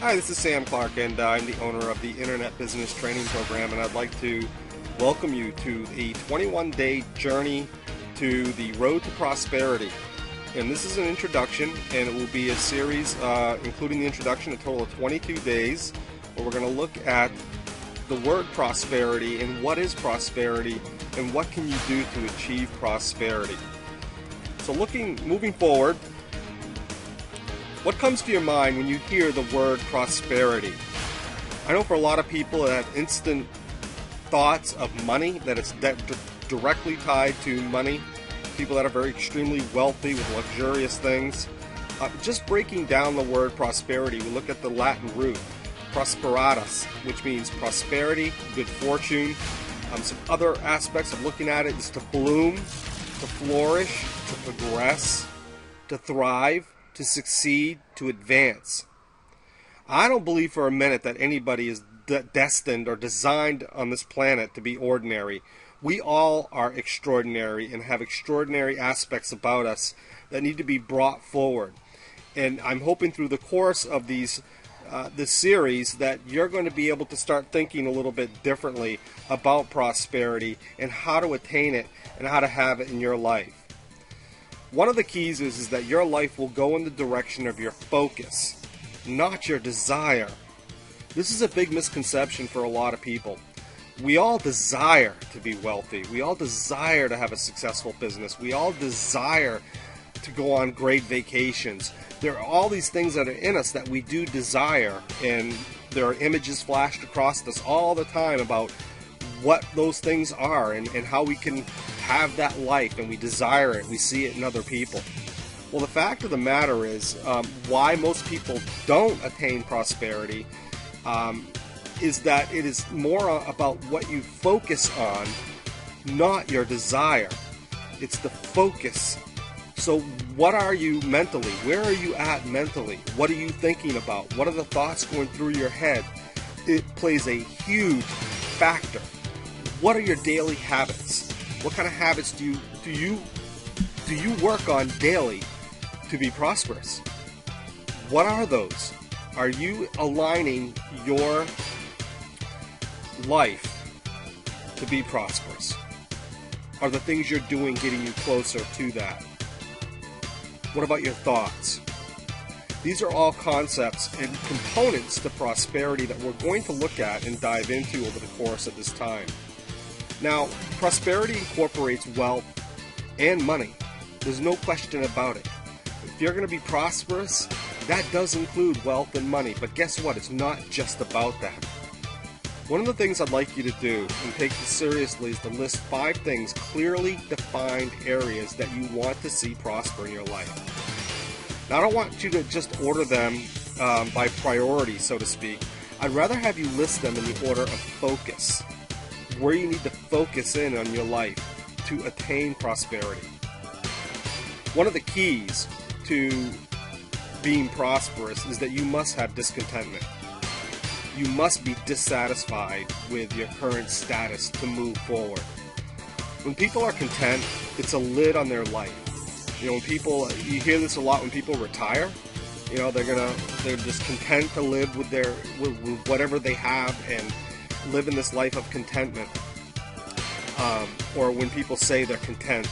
Hi, this is Sam Clark, and I'm the owner of the Internet Business Training Program, and I'd like to welcome you to a 21-day journey to the road to prosperity. And this is an introduction, and it will be a series, including the introduction, a total of 22 days, where we're going to look at the word prosperity and what is prosperity and what can you do to achieve prosperity. So moving forward, what comes to your mind when you hear the word prosperity? I know for a lot of people that have instant thoughts of money, that it's directly tied to money. People that are very extremely wealthy with luxurious things. Just breaking down the word prosperity, we look at the Latin root, prosperatus, which means prosperity, good fortune. Some other aspects of looking at it is to bloom, to flourish, to progress, to thrive, to succeed, to advance. I don't believe for a minute that anybody is destined or designed on this planet to be ordinary. We all are extraordinary and have extraordinary aspects about us that need to be brought forward. And I'm hoping through the course of this series that you're going to be able to start thinking a little bit differently about prosperity and how to attain it and how to have it in your life. One of the keys is that your life will go in the direction of your focus, not your desire. This is a big misconception for a lot of people. We all desire to be wealthy. We all desire to have a successful business. We all desire to go on great vacations. There are all these things that are in us that we do desire, and there are images flashed across us all the time about what those things are and how we can have that life, and we desire it, we see it in other people. Well, the fact of the matter is why most people don't attain prosperity is that it is more about what you focus on, not your desire. It's the focus. So what are you mentally? Where are you at mentally? What are you thinking about? What are the thoughts going through your head? It plays a huge factor. What are your daily habits? What kind of habits do you work on daily to be prosperous? What are those? Are you aligning your life to be prosperous? Are the things you're doing getting you closer to that? What about your thoughts? These are all concepts and components to prosperity that we're going to look at and dive into over the course of this time. Now, prosperity incorporates wealth and money. There's no question about it. If you're going to be prosperous, that does include wealth and money. But guess what? It's not just about that. One of the things I'd like you to do and take this seriously is to list 5 things, clearly defined areas that you want to see prosper in your life. Now, I don't want you to just order them by priority, so to speak. I'd rather have you list them in the order of focus, where you need to focus in on your life to attain prosperity. One of the keys to being prosperous is that you must have discontentment. You must be dissatisfied with your current status to move forward. When people are content, it's a lid on their life. You know, you hear this a lot when people retire. You know, they're just content to live with with whatever they have and live in this life of contentment. Or when people say they're content,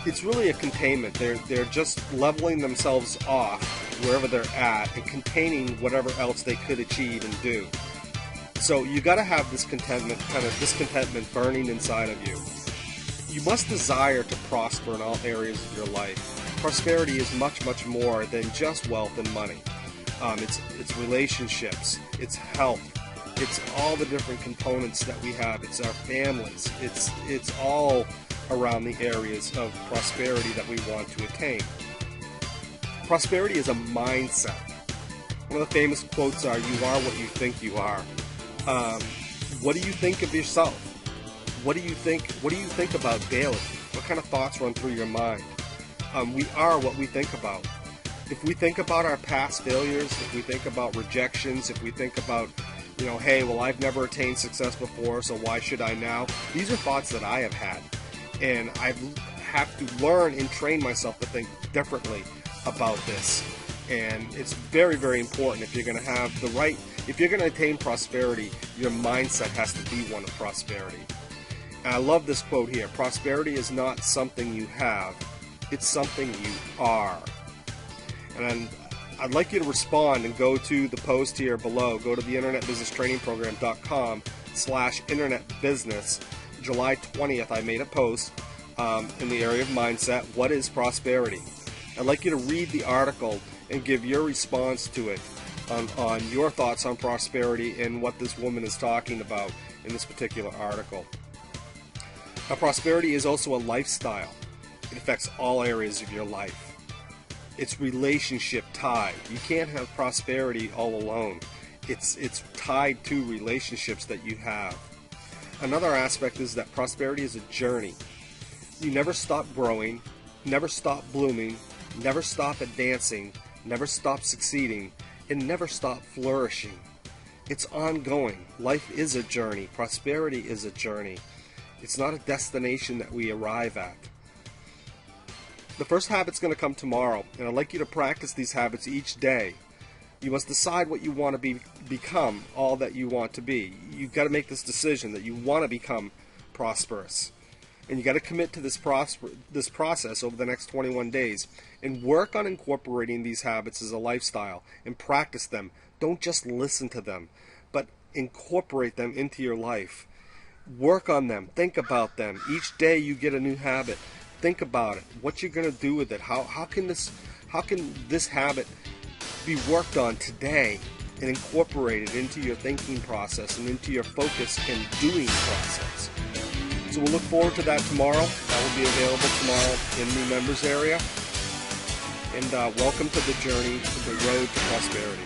it's really a containment. They're just leveling themselves off wherever they're at and containing whatever else they could achieve and do. So you got to have this discontentment burning inside of you. You must desire to prosper in all areas of your life. Prosperity is much, much more than just wealth and money. It's relationships, it's health, it's all the different components that we have. It's our families. It's all around the areas of prosperity that we want to attain. Prosperity is a mindset. One of the famous quotes are, "You are what you think you are." What do you think of yourself? What do you think about daily? What kind of thoughts run through your mind? We are what we think about. If we think about our past failures, if we think about rejections, if we think about, hey, well, I've never attained success before, so why should I now? These are thoughts that I have had. And I have to learn and train myself to think differently about this. And it's very, very important if you're going to have the right, if you're going to attain prosperity, your mindset has to be one of prosperity. And I love this quote here: prosperity is not something you have, it's something you are. And I'd like you to respond and go to the post here below. Go to the internetbusinesstrainingprogram.com/internetbusiness. July 20th, I made a post in the area of mindset. What is prosperity? I'd like you to read the article and give your response to it on your thoughts on prosperity and what this woman is talking about in this particular article. Now, prosperity is also a lifestyle. It affects all areas of your life. It's relationship tied. You can't have prosperity all alone. It's tied to relationships that you have. Another aspect is that prosperity is a journey. You never stop growing, never stop blooming, never stop advancing, never stop succeeding, and never stop flourishing. It's ongoing. Life is a journey. Prosperity is a journey. It's not a destination that we arrive at. The first habit's going to come tomorrow, and I'd like you to practice these habits each day. You must decide what you want to become, all that you want to be. You've got to make this decision that you want to become prosperous. And you got to commit to this process over the next 21 days and work on incorporating these habits as a lifestyle and practice them. Don't just listen to them, but incorporate them into your life. Work on them. Think about them. Each day you get a new habit. Think about it. What you're going to do with it. How can this habit be worked on today and incorporated into your thinking process and into your focus and doing process. So we'll look forward to that tomorrow. That will be available tomorrow in the members area. And welcome to the journey, to the road to prosperity.